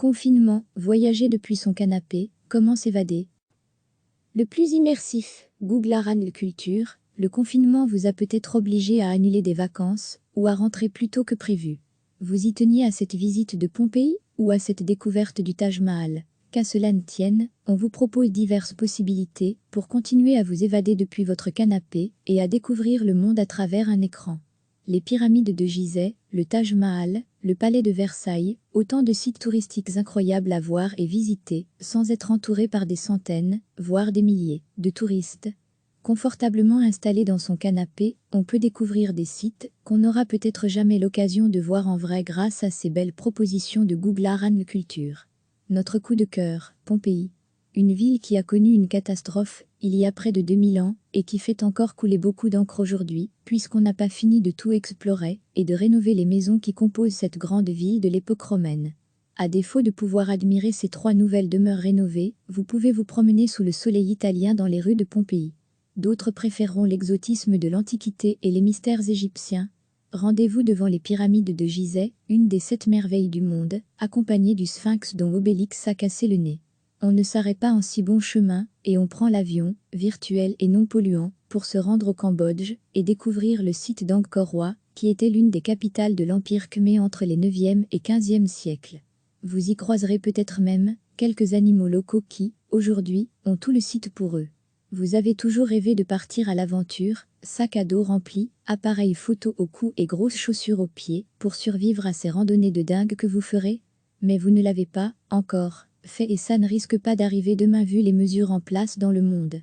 Confinement, voyager depuis son canapé, comment s'évader? Le plus immersif, Google Aran Culture, le confinement vous a peut-être obligé à annuler des vacances ou à rentrer plus tôt que prévu. Vous y teniez à cette visite de Pompéi ou à cette découverte du Taj Mahal? Qu'à cela ne tienne, on vous propose diverses possibilités pour continuer à vous évader depuis votre canapé et à découvrir le monde à travers un écran. Les pyramides de Gizeh, le Taj Mahal, le palais de Versailles, autant de sites touristiques incroyables à voir et visiter, sans être entouré par des centaines, voire des milliers, de touristes. Confortablement installé dans son canapé, on peut découvrir des sites qu'on n'aura peut-être jamais l'occasion de voir en vrai grâce à ces belles propositions de Google Aran Culture. Notre coup de cœur, Pompéi. Une ville qui a connu une catastrophe il y a près de 2000 ans et qui fait encore couler beaucoup d'encre aujourd'hui, puisqu'on n'a pas fini de tout explorer et de rénover les maisons qui composent cette grande ville de l'époque romaine. À défaut de pouvoir admirer ces 3 nouvelles demeures rénovées, vous pouvez vous promener sous le soleil italien dans les rues de Pompéi. D'autres préféreront l'exotisme de l'Antiquité et les mystères égyptiens. Rendez-vous devant les pyramides de Gizeh, une des 7 merveilles du monde, accompagnée du Sphinx dont Obélix a cassé le nez. On ne s'arrête pas en si bon chemin, et on prend l'avion, virtuel et non polluant, pour se rendre au Cambodge et découvrir le site d'Angkor Wat, qui était l'une des capitales de l'Empire Khmer entre les 9e et 15e siècles. Vous y croiserez peut-être même quelques animaux locaux qui, aujourd'hui, ont tout le site pour eux. Vous avez toujours rêvé de partir à l'aventure, sac à dos rempli, appareil photo au cou et grosses chaussures aux pieds, pour survivre à ces randonnées de dingue que vous ferez? Mais vous ne l'avez pas, encore, fait et ça ne risque pas d'arriver demain vu les mesures en place dans le monde.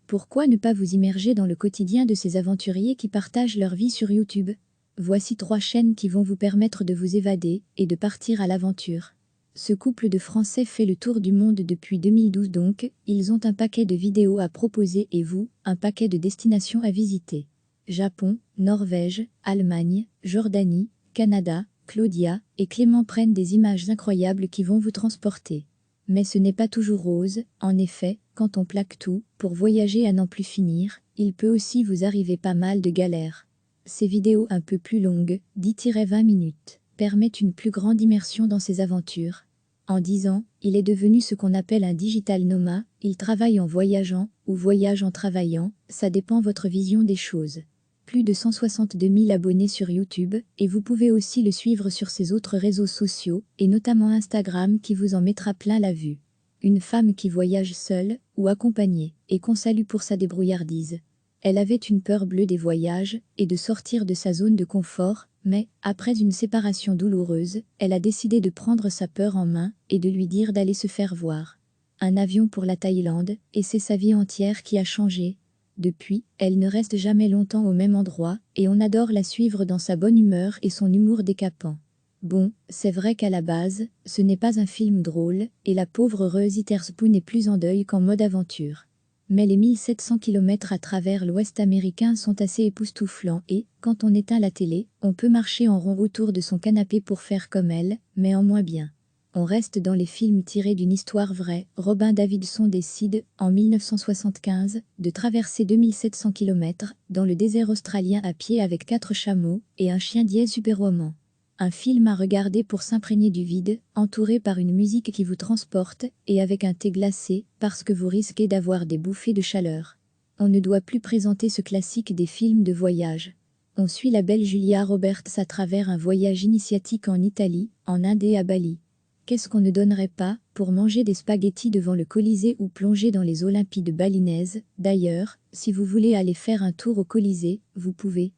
Pourquoi ne pas vous immerger dans le quotidien de ces aventuriers qui partagent leur vie sur YouTube? Voici 3 chaînes qui vont vous permettre de vous évader et de partir à l'aventure. Ce couple de Français fait le tour du monde depuis 2012 donc, ils ont un paquet de vidéos à proposer et vous, un paquet de destinations à visiter. Japon, Norvège, Allemagne, Jordanie, Canada, Claudia et Clément prennent des images incroyables qui vont vous transporter. Mais ce n'est pas toujours rose, en effet, quand on plaque tout, pour voyager à n'en plus finir, il peut aussi vous arriver pas mal de galères. Ces vidéos un peu plus longues, 10-20 minutes, permettent une plus grande immersion dans ces aventures. En 10 ans, il est devenu ce qu'on appelle un digital nomade, il travaille en voyageant, ou voyage en travaillant, ça dépend votre vision des choses. Plus de 162 000 abonnés sur YouTube, et vous pouvez aussi le suivre sur ses autres réseaux sociaux, et notamment Instagram qui vous en mettra plein la vue. Une femme qui voyage seule, ou accompagnée, et qu'on salue pour sa débrouillardise. Elle avait une peur bleue des voyages, et de sortir de sa zone de confort, mais, après une séparation douloureuse, elle a décidé de prendre sa peur en main, et de lui dire d'aller se faire voir. Un avion pour la Thaïlande, et c'est sa vie entière qui a changé. Depuis, elle ne reste jamais longtemps au même endroit, et on adore la suivre dans sa bonne humeur et son humour décapant. Bon, c'est vrai qu'à la base, ce n'est pas un film drôle, et la pauvre Reuse Witherspoon est plus en deuil qu'en mode aventure. Mais les 1700 km à travers l'Ouest américain sont assez époustouflants et, quand on éteint la télé, on peut marcher en rond autour de son canapé pour faire comme elle, mais en moins bien. On reste dans les films tirés d'une histoire vraie. Robin Davidson décide, en 1975, de traverser 2700 km dans le désert australien à pied avec 4 chameaux et un chien dièse superwoman. Un film à regarder pour s'imprégner du vide, entouré par une musique qui vous transporte, et avec un thé glacé, parce que vous risquez d'avoir des bouffées de chaleur. On ne doit plus présenter ce classique des films de voyage. On suit la belle Julia Roberts à travers un voyage initiatique en Italie, en Inde et à Bali. Qu'est-ce qu'on ne donnerait pas pour manger des spaghettis devant le Colisée ou plonger dans les Olympiades balinaises? D'ailleurs, si vous voulez aller faire un tour au Colisée, vous pouvez.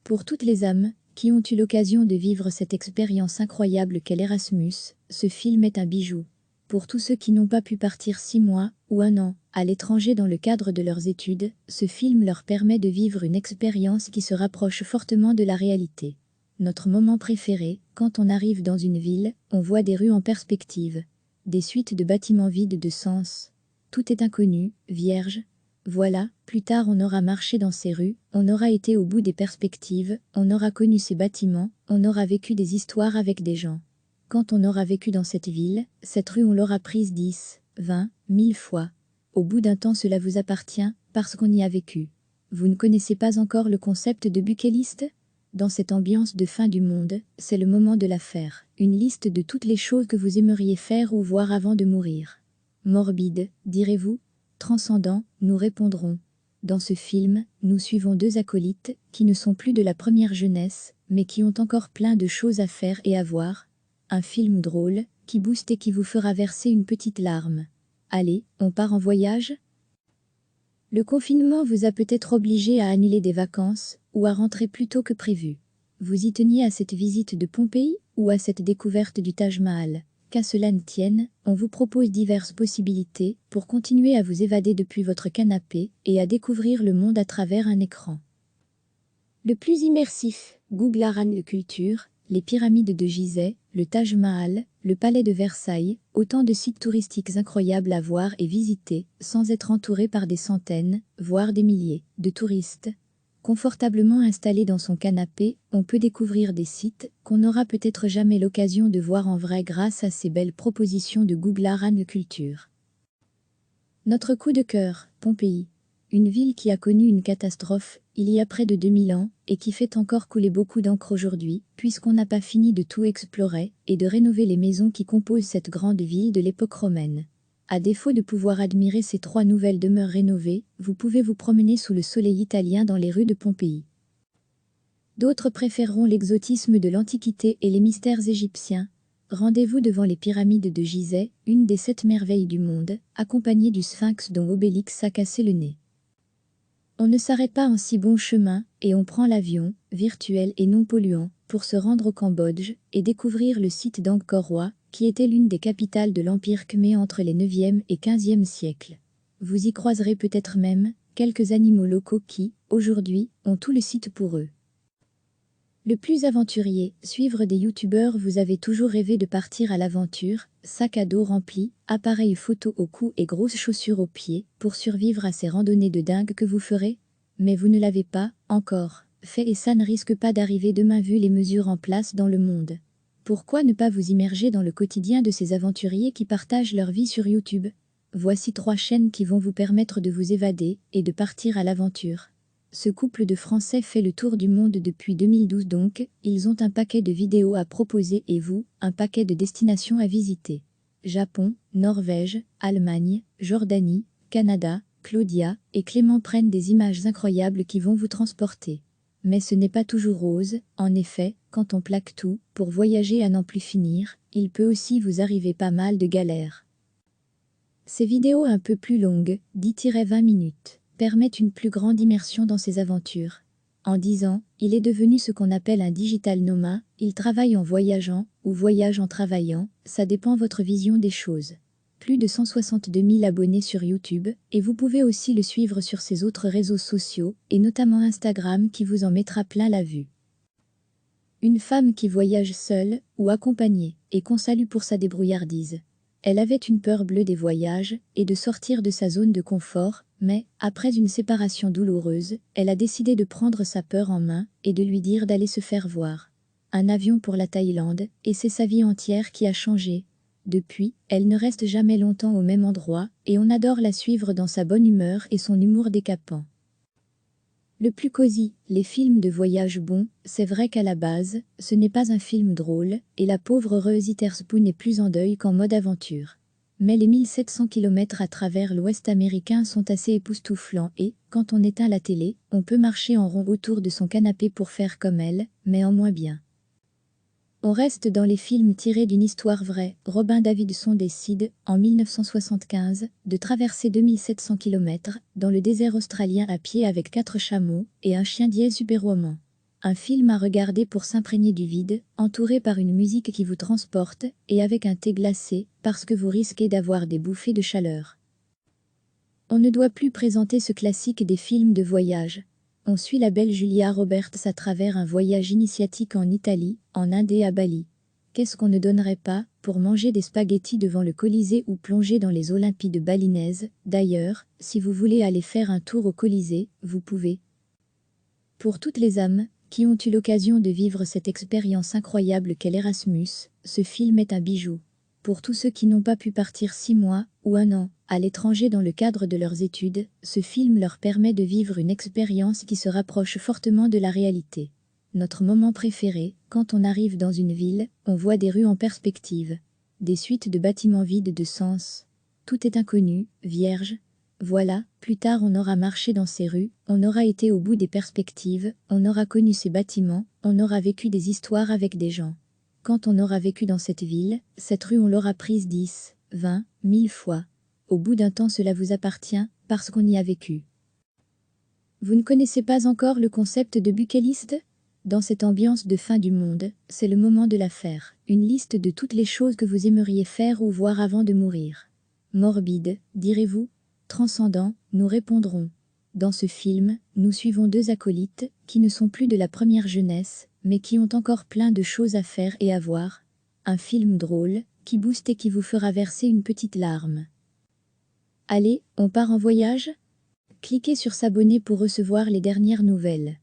Pour toutes les âmes qui ont eu l'occasion de vivre cette expérience incroyable qu'est l'Erasmus, ce film est un bijou. Pour tous ceux qui n'ont pas pu partir 6 mois ou 1 an à l'étranger dans le cadre de leurs études, ce film leur permet de vivre une expérience qui se rapproche fortement de la réalité. Notre moment préféré, quand on arrive dans une ville, on voit des rues en perspective, des suites de bâtiments vides de sens. Tout est inconnu, vierge. Voilà, plus tard on aura marché dans ces rues, on aura été au bout des perspectives, on aura connu ces bâtiments, on aura vécu des histoires avec des gens. Quand on aura vécu dans cette ville, cette rue on l'aura prise 10, 20, 1000 fois. Au bout d'un temps cela vous appartient, parce qu'on y a vécu. Vous ne connaissez pas encore le concept de bucket list? Dans cette ambiance de fin du monde, c'est le moment de la faire. Une liste de toutes les choses que vous aimeriez faire ou voir avant de mourir. Morbide, direz-vous? Transcendant, nous répondrons. Dans ce film, nous suivons deux acolytes, qui ne sont plus de la première jeunesse, mais qui ont encore plein de choses à faire et à voir. Un film drôle, qui booste et qui vous fera verser une petite larme. Allez, on part en voyage? Le confinement vous a peut-être obligé à annuler des vacances, ou à rentrer plus tôt que prévu. Vous y teniez à cette visite de Pompéi, ou à cette découverte du Taj Mahal? Qu'à cela ne tienne, on vous propose diverses possibilités pour continuer à vous évader depuis votre canapé et à découvrir le monde à travers un écran. Le plus immersif, Google Aran Culture, les pyramides de Gizeh, le Taj Mahal, le palais de Versailles, autant de sites touristiques incroyables à voir et visiter, sans être entouré par des centaines, voire des milliers, de touristes. Confortablement installé dans son canapé, on peut découvrir des sites qu'on n'aura peut-être jamais l'occasion de voir en vrai grâce à ces belles propositions de Google Aran Culture. Notre coup de cœur, Pompéi. Une ville qui a connu une catastrophe, il y a près de 2000 ans, et qui fait encore couler beaucoup d'encre aujourd'hui, puisqu'on n'a pas fini de tout explorer, et de rénover les maisons qui composent cette grande ville de l'époque romaine. À défaut de pouvoir admirer ces 3 nouvelles demeures rénovées, vous pouvez vous promener sous le soleil italien dans les rues de Pompéi. D'autres préféreront l'exotisme de l'Antiquité et les mystères égyptiens. Rendez-vous devant les pyramides de Gizeh, une des 7 merveilles du monde, accompagnée du Sphinx dont Obélix a cassé le nez. On ne s'arrête pas en si bon chemin, et on prend l'avion, virtuel et non polluant, pour se rendre au Cambodge, et découvrir le site d'Angkor Wat, qui était l'une des capitales de l'Empire Khmer entre les 9e et 15e siècles. Vous y croiserez peut-être même quelques animaux locaux qui, aujourd'hui, ont tout le site pour eux. Le plus aventurier, suivre des youtubeurs. Vous avez toujours rêvé de partir à l'aventure, sac à dos rempli, appareil photo au cou et grosses chaussures aux pieds, pour survivre à ces randonnées de dingue que vous ferez? Mais vous ne l'avez pas, encore, fait et ça ne risque pas d'arriver demain vu les mesures en place dans le monde. Pourquoi ne pas vous immerger dans le quotidien de ces aventuriers qui partagent leur vie sur YouTube? Voici 3 chaînes qui vont vous permettre de vous évader et de partir à l'aventure. Ce couple de Français fait le tour du monde depuis 2012 donc, ils ont un paquet de vidéos à proposer et vous, un paquet de destinations à visiter. Japon, Norvège, Allemagne, Jordanie, Canada, Claudia et Clément prennent des images incroyables qui vont vous transporter. Mais ce n'est pas toujours rose, en effet, quand on plaque tout, pour voyager à n'en plus finir, il peut aussi vous arriver pas mal de galères. Ces vidéos un peu plus longues, 10-20 minutes, permettent une plus grande immersion dans ces aventures. En 10 ans, il est devenu ce qu'on appelle un digital nomade, il travaille en voyageant, ou voyage en travaillant, ça dépend votre vision des choses. Plus de 162 000 abonnés sur YouTube, et vous pouvez aussi le suivre sur ses autres réseaux sociaux, et notamment Instagram qui vous en mettra plein la vue. Une femme qui voyage seule, ou accompagnée, et qu'on salue pour sa débrouillardise. Elle avait une peur bleue des voyages, et de sortir de sa zone de confort, mais, après une séparation douloureuse, elle a décidé de prendre sa peur en main, et de lui dire d'aller se faire voir. Un avion pour la Thaïlande, et c'est sa vie entière qui a changé. Depuis, elle ne reste jamais longtemps au même endroit, et on adore la suivre dans sa bonne humeur et son humour décapant. Le plus cosy, les films de voyage bons, c'est vrai qu'à la base, ce n'est pas un film drôle, et la pauvre Reuse Witherspoon est plus en deuil qu'en mode aventure. Mais les 1700 km à travers l'Ouest américain sont assez époustouflants et, quand on éteint la télé, on peut marcher en rond autour de son canapé pour faire comme elle, mais en moins bien. On reste dans les films tirés d'une histoire vraie. Robin Davidson décide, en 1975, de traverser 2700 km dans le désert australien à pied avec 4 chameaux et un chien dièse superwoman. Un film à regarder pour s'imprégner du vide, entouré par une musique qui vous transporte, et avec un thé glacé, parce que vous risquez d'avoir des bouffées de chaleur. On ne doit plus présenter ce classique des films de voyage. On suit la belle Julia Roberts à travers un voyage initiatique en Italie, en Inde et à Bali. Qu'est-ce qu'on ne donnerait pas pour manger des spaghettis devant le Colisée ou plonger dans les Olympiades balinaises? D'ailleurs, si vous voulez aller faire un tour au Colisée, vous pouvez. Pour toutes les âmes qui ont eu l'occasion de vivre cette expérience incroyable qu'est l'Erasmus, ce film est un bijou. Pour tous ceux qui n'ont pas pu partir 6 mois ou 1 an à l'étranger dans le cadre de leurs études, ce film leur permet de vivre une expérience qui se rapproche fortement de la réalité. notre moment préféré, quand on arrive dans une ville, on voit des rues en perspective. Des suites de bâtiments vides de sens. Tout est inconnu, vierge. Voilà, plus tard on aura marché dans ces rues, on aura été au bout des perspectives, on aura connu ces bâtiments, on aura vécu des histoires avec des gens. Quand on aura vécu dans cette ville, cette rue on l'aura prise 10, 20, 1000 fois. Au bout d'un temps cela vous appartient, parce qu'on y a vécu. Vous ne connaissez pas encore le concept de bucket list ? Dans cette ambiance de fin du monde, c'est le moment de la faire. Une liste de toutes les choses que vous aimeriez faire ou voir avant de mourir. Morbide, direz-vous ? Transcendant, nous répondrons. Dans ce film, nous suivons deux acolytes, qui ne sont plus de la première jeunesse, mais qui ont encore plein de choses à faire et à voir. Un film drôle, qui booste et qui vous fera verser une petite larme. Allez, on part en voyage ? Cliquez sur s'abonner pour recevoir les dernières nouvelles.